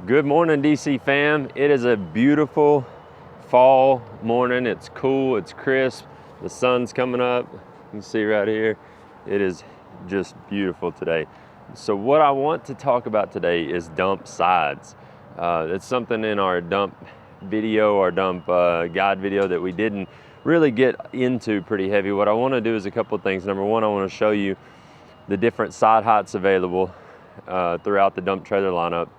Good morning, DC fam. It is a beautiful fall morning. It's cool, it's crisp, the sun's coming up. You can see right here, it is just beautiful today. So what I want to talk about today is dump sides. It's something in our dump video, our dump guide video that we didn't really get into pretty heavy. What I want to do is a couple of things. Number one, I want to show you the different side heights available throughout the dump trailer lineup.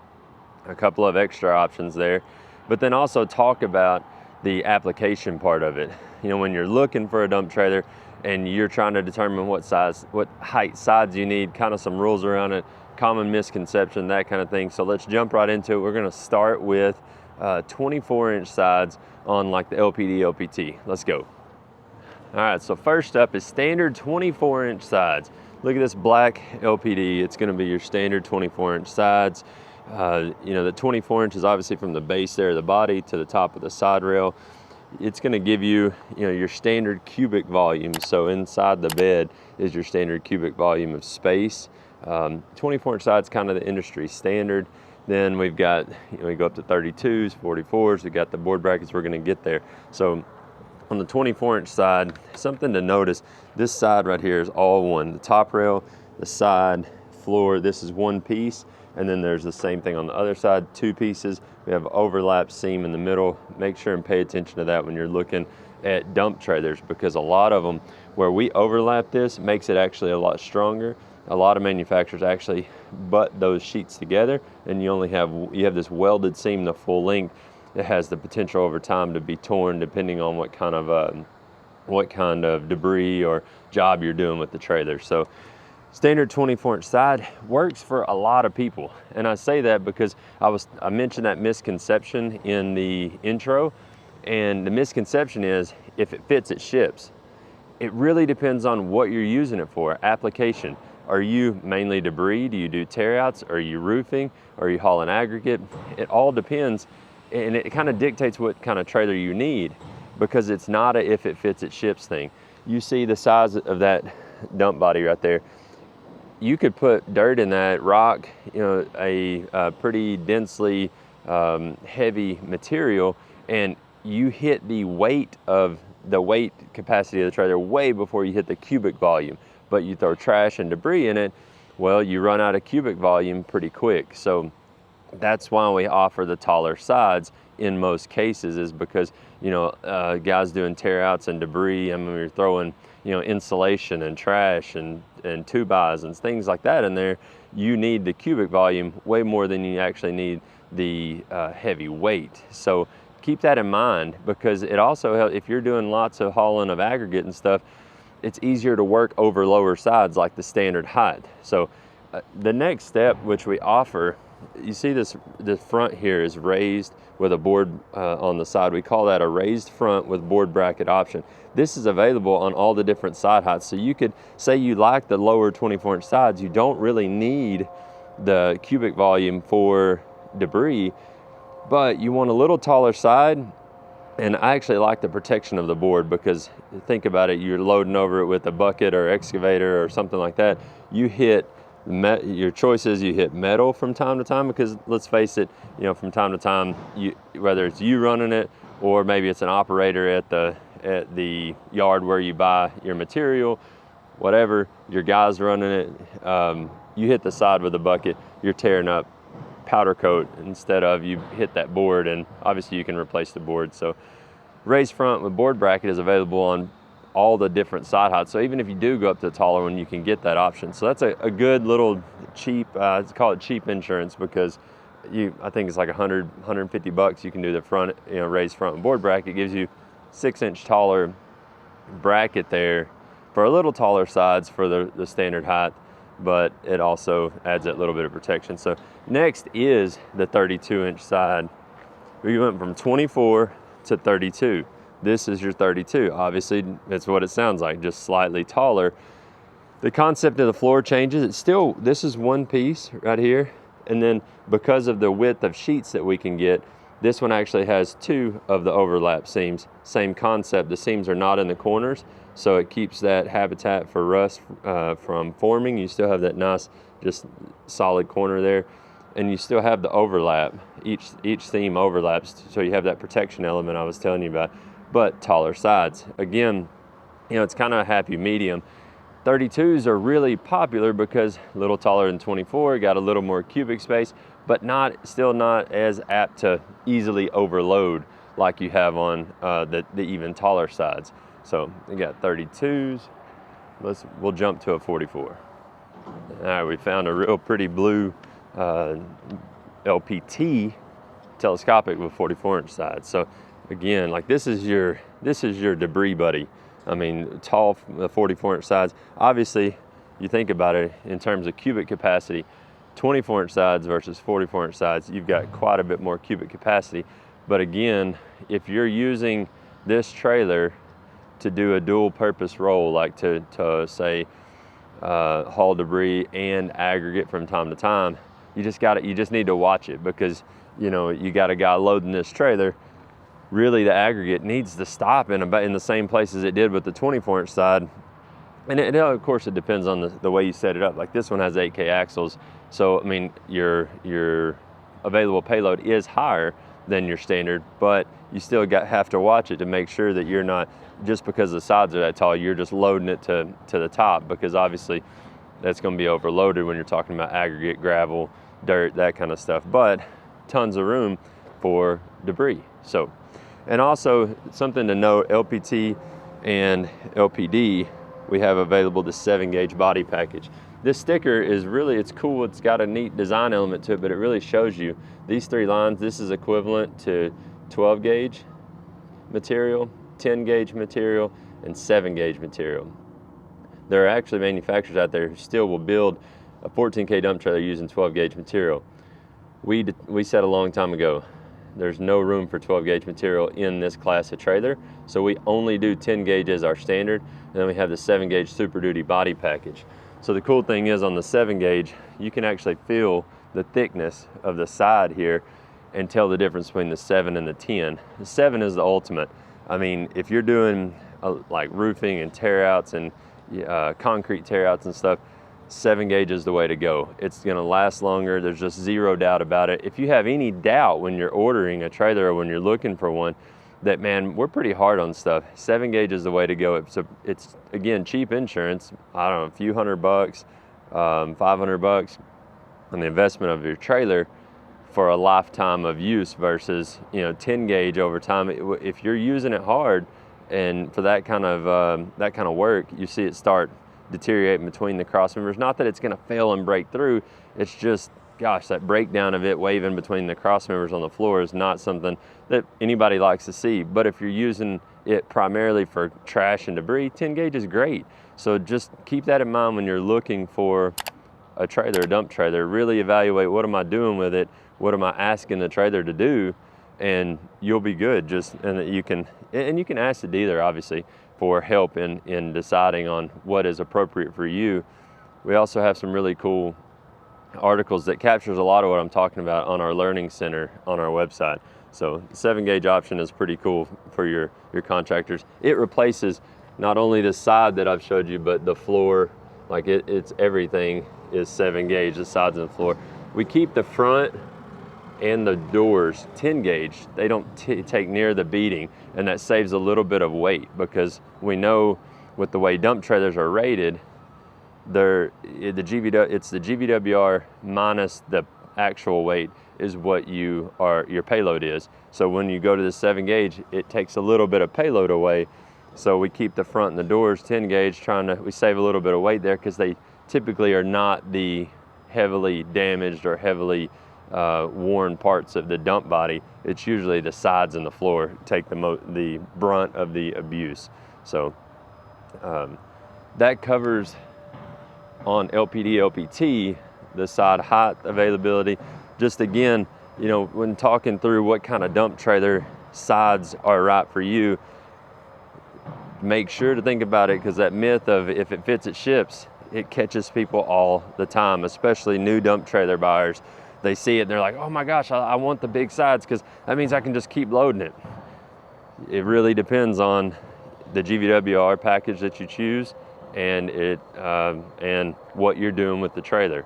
A couple of extra options there, but then also talk about the application part of it. You know, when you're looking for a dump trailer and you're trying to determine what height sides you need, kind of some rules around it, common misconception, that kind of thing. So let's jump right into it. We're going to start with 24-inch sides on like the LPD, LPT. Let's go. All right, so first up is standard 24-inch sides. Look at this black LPD. It's going to be your standard 24-inch sides. You know, the 24 inches obviously from the base there of the body to the top of the side rail. It's going to give you, your standard cubic volume. So inside the bed is your standard cubic volume of space. 24-inch sides kind of the industry standard. Then we've got, we go up to 32s, 44s. We've got the board brackets. We're going to get there. So on the 24-inch side, something to notice, this side right here is all one. The top rail, the side, floor, this is one piece. And then there's the same thing on the other side, two pieces. We have overlap seam in the middle. Make sure and pay attention to that when you're looking at dump trailers, because a lot of them, where we overlap this, makes it actually a lot stronger. A lot of manufacturers actually butt those sheets together, and you have this welded seam the full length. It has the potential over time to be torn depending on what kind of debris or job you're doing with the trailer. So standard 24-inch side works for a lot of people. And I say that because I mentioned that misconception in the intro, and the misconception is if it fits, it ships. It really depends on what you're using it for. Application. Are you mainly debris? Do you do tear outs? Are you roofing? Are you hauling aggregate? It all depends, and it kind of dictates what kind of trailer you need, because it's not a if it fits, it ships thing. You see the size of that dump body right there. You could put dirt in that, rock, a pretty densely heavy material, and you hit the weight capacity of the trailer way before you hit the cubic volume. But you throw trash and debris in it, well, you run out of cubic volume pretty quick. So that's why we offer the taller sides in most cases, is because, guys doing tear outs and debris, I mean, you're throwing, insulation and trash and two bys and things like that in there, you need the cubic volume way more than you actually need the heavy weight. So keep that in mind, because it also helps if you're doing lots of hauling of aggregate and stuff. It's easier to work over lower sides like the standard height. So the next step, which we offer, you see the front here is raised with a board on the side. We call that a raised front with board bracket option. This is available on all the different side heights. So you could say you like the lower 24-inch sides. You don't really need the cubic volume for debris, but you want a little taller side. And I actually like the protection of the board, because think about it, you're loading over it with a bucket or excavator or something like that. You hit your choices, you hit metal from time to time, because let's face it, from time to time, whether it's you running it or maybe it's an operator at the yard where you buy your material, whatever, your guys running it, you hit the side with a bucket, you're tearing up powder coat instead of you hit that board, and obviously you can replace the board. So raised front with board bracket is available on all the different side heights. So even if you do go up to the taller one, you can get that option. So that's a good little cheap, let's call it cheap insurance, because I think it's like $150 you can do the front, raised front with board bracket. It gives you 6-inch taller bracket there for a little taller sides for the standard height, but it also adds that little bit of protection. So next is the 32-inch side. We went from 24 to 32. This is your 32. Obviously, that's what it sounds like, just slightly taller. The concept of the floor changes. This is one piece right here, and then because of the width of sheets that we can get, this one actually has two of the overlap seams. Same concept. The seams are not in the corners, so it keeps that habitat for rust from forming. You still have that nice, just solid corner there. and you still have the overlap. Each seam overlaps, so you have that protection element I was telling you about, but taller sides. Again, it's kind of a happy medium. 32s are really popular because a little taller than 24, got a little more cubic space, but still not as apt to easily overload like you have on the even taller sides. So you got 32s. We'll jump to a 44. All right, we found a real pretty blue LPT telescopic with 44-inch sides. So again, like this is your debris buddy. I mean, tall 44-inch sides. Obviously, you think about it in terms of cubic capacity, 24-inch sides versus 44-inch sides, you've got quite a bit more cubic capacity. But again, if you're using this trailer to do a dual purpose role, like to say haul debris and aggregate from time to time, you just need to watch it, because you got a guy loading this trailer. Really, the aggregate needs to stop in the same place as it did with the 24-inch side. And of course, it depends on the way you set it up. Like this one has 8K axles, so I mean, your available payload is higher than your standard, but you still have to watch it to make sure that you're not, just because the sides are that tall, you're just loading it to the top, because obviously that's going to be overloaded when you're talking about aggregate, gravel, dirt, that kind of stuff. But tons of room for debris. So. And also something to note, LPT and LPD, we have available the 7-gauge body package. This sticker is it's cool. It's got a neat design element to it, but it really shows you these 3 lines. This is equivalent to 12-gauge material, 10-gauge material, and 7-gauge material. There are actually manufacturers out there who still will build a 14K dump trailer using 12-gauge material. We said a long time ago, there's no room for 12-gauge material in this class of trailer, so we only do 10 gauge as our standard, and then we have the 7-gauge Super Duty body package. So the cool thing is, on the 7-gauge, you can actually feel the thickness of the side here and tell the difference between the 7 and the 10. The 7 is the ultimate. I mean, if you're doing like roofing and tear outs and concrete tear outs and stuff, 7-gauge is the way to go. It's gonna last longer. There's just zero doubt about it. If you have any doubt when you're ordering a trailer or when you're looking for one, that, man, we're pretty hard on stuff, 7-gauge is the way to go. It's again, cheap insurance. I don't know, a few $100, $500 on the investment of your trailer for a lifetime of use versus 10-gauge over time. If you're using it hard and for that kind of work, you see it start deteriorating between the cross members. Not that it's going to fail and break through, it's just, gosh, that breakdown of it waving between the cross members on the floor is not something that anybody likes to see. But if you're using it primarily for trash and debris, 10-gauge is great. So just keep that in mind when you're looking for a trailer, a dump trailer. Really evaluate, what am I doing with it? What am I asking the trailer to do? And you'll be good. You can ask the dealer, obviously, for help in deciding on what is appropriate for you. We also have some really cool articles that captures a lot of what I'm talking about on our learning center on our website. So the 7-gauge option is pretty cool for your contractors. It replaces not only the side that I've showed you, but the floor. Like it's everything is 7-gauge, the sides and the floor. We keep the front and the doors 10-gauge. They don't take near the beating, and that saves a little bit of weight, because we know with the way dump trailers are rated, it's the GVWR minus the actual weight is what your payload is. So when you go to the 7-gauge, it takes a little bit of payload away. So we keep the front and the doors 10-gauge, we save a little bit of weight there, because they typically are not the heavily damaged or heavily worn parts of the dump body. It's usually the sides and the floor take the brunt of the abuse. So that covers on LPD, LPT, the side height availability. Just again, when talking through what kind of dump trailer sides are right for you, make sure to think about it, because that myth of if it fits, it ships, it catches people all the time, especially new dump trailer buyers. They see it and they're like, oh my gosh, I want the big sides, because that means I can just keep loading it. It really depends on the GVWR package that you choose, and what you're doing with the trailer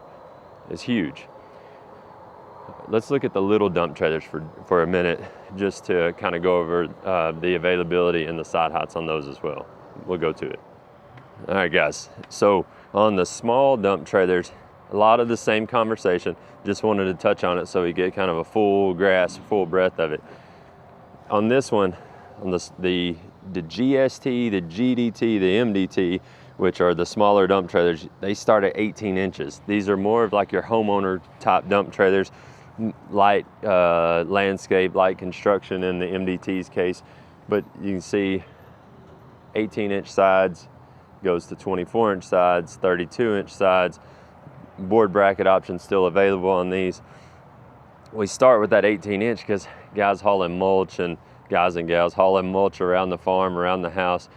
is huge. let's look at the little dump trailers for a minute, just to kind of go over the availability and the side heights on those as well. We'll go to it. All right, guys. So on the small dump trailers, a lot of the same conversation. Just wanted to touch on it so we get kind of a full grasp, full breadth of it. On this one, on the GST, the GDT, the MDT, which are the smaller dump trailers, they start at 18 inches. These are more of like your homeowner type dump trailers, light landscape, light construction in the MDT's case. But you can see 18-inch sides, goes to 24-inch sides, 32-inch sides. Board bracket options still available on these. We start with that 18-inch because guys hauling mulch, and guys and gals hauling mulch around the farm, around the house,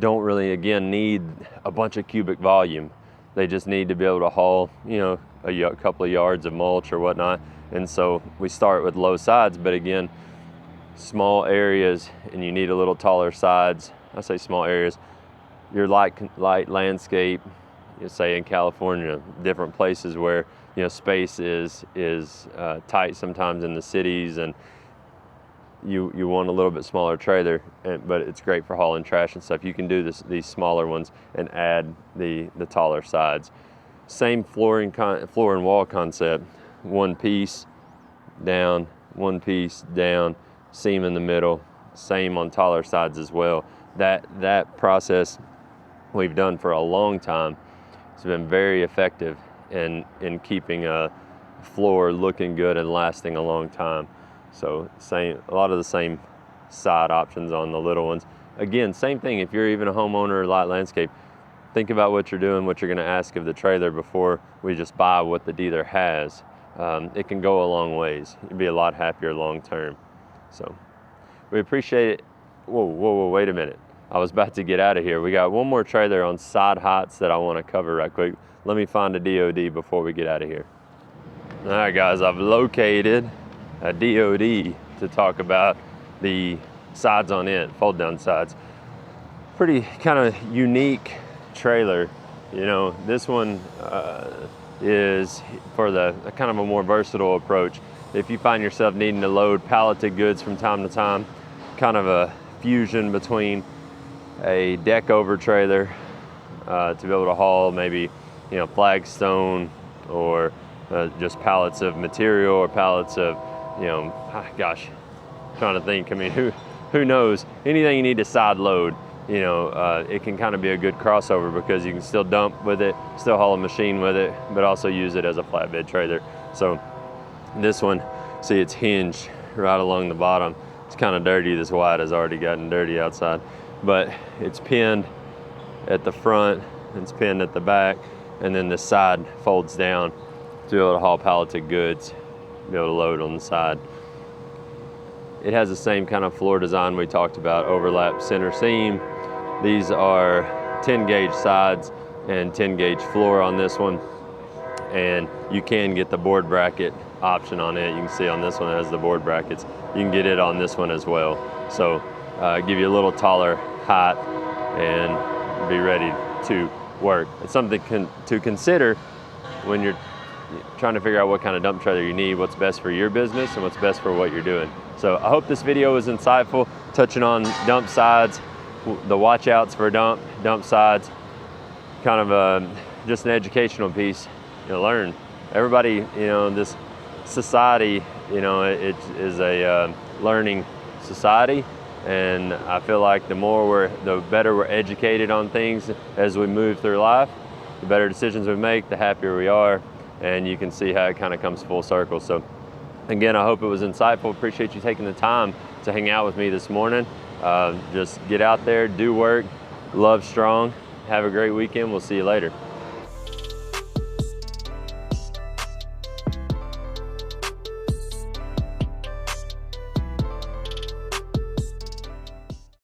don't really, again, need a bunch of cubic volume. They just need to be able to haul, you know, a couple of yards of mulch or whatnot. And so we start with low sides, but again, small areas, and you need a little taller sides. I say small areas. Your light landscape, you say in California, different places where, you know, space is tight sometimes in the cities, and you want a little bit smaller trailer, but it's great for hauling trash and stuff. You can do these smaller ones and add the taller sides. Same floor and wall concept. One piece down, one piece down, seam in the middle. Same on taller sides as well. That process we've done for a long time. It's been very effective in keeping a floor looking good and lasting a long time. So a lot of the same side options on the little ones. Again, same thing. If you're even a homeowner or light landscape, think about what you're doing, what you're going to ask of the trailer before we just buy what the dealer has. It can go a long ways. You'll be a lot happier long term. So we appreciate it. Whoa, wait a minute. I was about to get out of here. We got one more trailer on side heights that I want to cover right quick. Let me find a DOD before we get out of here. All right, guys, I've located a DOD to talk about the sides on it, fold down sides. Pretty kind of unique trailer. You know, this one is for the kind of a more versatile approach. If you find yourself needing to load palleted goods from time to time, kind of a fusion between a deck over trailer to be able to haul maybe, you know, flagstone or just pallets of material or pallets of, you know, gosh, trying to think. I mean, who knows? Anything you need to side load, you know, it can kind of be a good crossover because you can still dump with it, still haul a machine with it, but also use it as a flatbed trailer. So this one, see, it's hinged right along the bottom. It's kind of dirty. This white has already gotten dirty outside, but it's pinned at the front, it's pinned at the back, and then the side folds down to be able to haul palleted goods, be able to load on the side. It has the same kind of floor design we talked about, overlap center seam. These are 10 gauge sides and 10 gauge floor on this one, and you can get the board bracket option on it. You can see on this one it has the board brackets. You can get it on this one as well. So give you a little taller height and be ready to work. It's something to consider when you're trying to figure out what kind of dump trailer you need, what's best for your business and what's best for what you're doing. So I hope this video was insightful, touching on dump sides, the watch outs for dump sides, kind of just an educational piece. You know, everybody, you know, this society, you know, it is a learning society, and I feel like the better we're educated on things as we move through life, the better decisions we make, the happier we are, and you can see how it kind of comes full circle. So again, I hope it was insightful. Appreciate you taking the time to hang out with me this morning. Just get out there, do work, love strong. Have a great weekend. We'll see you later.